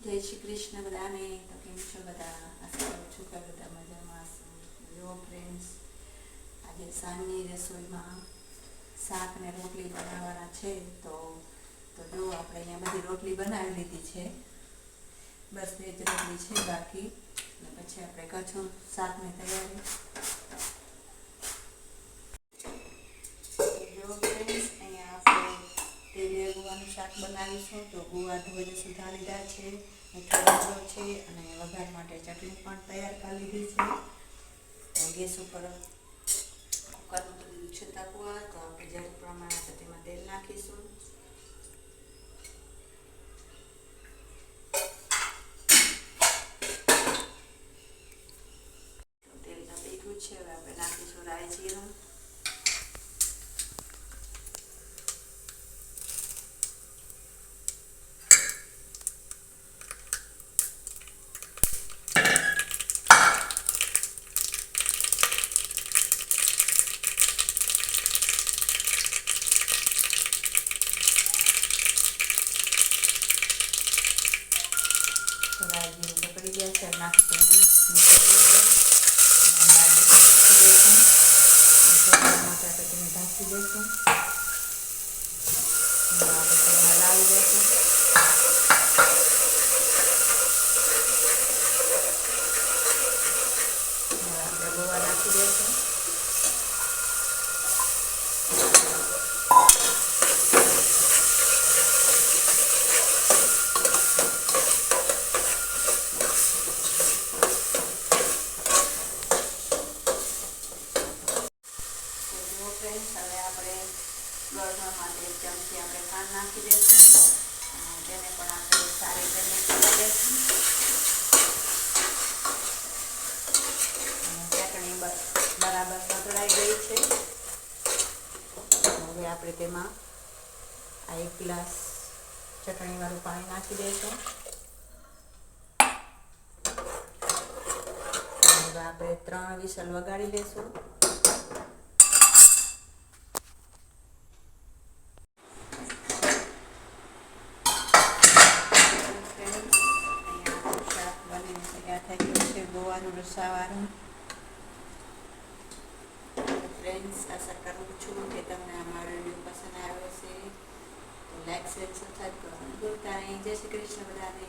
જય શ્રી કૃષ્ણ બધાને. તો કેમ છો બધા? આશા કરું છું કે બધા મજામાં હશો. જો ફ્રેન્ડ્સ, આજે સાંજની રસોઈમાં શાક ને રોટલી બનાવવાના છે. તો જો આપણે અહીંયા બધી રોટલી બનાવી લીધી છે. બસ 2 જ રોટલી છે બાકી. પછી આપણે કચ્છું શાકની તૈયારી. જો ફ્રેન્ડ્સ, અહીંયા આપણે તેલીય ગુવાનું શાક બનાવીશું. તો ગુવા ધોઈને સુધા લીધા છે, મીઠો લીધો છે અને વઘાર માટે ચટણી પણ તૈયાર કરી લીધી છે. તો ગેસ ઉપર કુકરનું તો લીધું છે તકવા. તો આપણે જરૂર પ્રમાણે તેમાં તેલ નાખીશું. તો તેલ તપી ગયું છે. હવે આપણે નાખીશું રાઈ જીરું. રાઈ જીરું પકડી ગયા છે. નાખીશું માટે આપણે તેને ઢાંકી દઈશું. આપણે તેમાં લાવી દઈશું. આપણે ગોવા નાખી દઈશું. હવે આપણે ગળવા માટે 1 ચમચી આપણે ખાંડ નાખી દઈશું. તેને પણ આપણે સારી રીતે મિક્સ કરી દઈશું. ચટણી બરાબર સતળાઈ ગઈ છે. હવે આપણે તેમાં આ 1 ગ્લાસ ચટણીવાળું પાણી નાખી દઈશું. હવે આપણે 3 વિસલ વગાડી લઈશું. ગોવાનું રસાવાળું. ફ્રેન્ડ્સ, આશા કરું છું કે તમને આ મારો વિડીયો પસંદ આવ્યો છે. તો લાઈક, શેર, સબસ્ક્રાઈબ કરવાનું ભૂલતા નહીં. જય શ્રી કૃષ્ણ બધાને.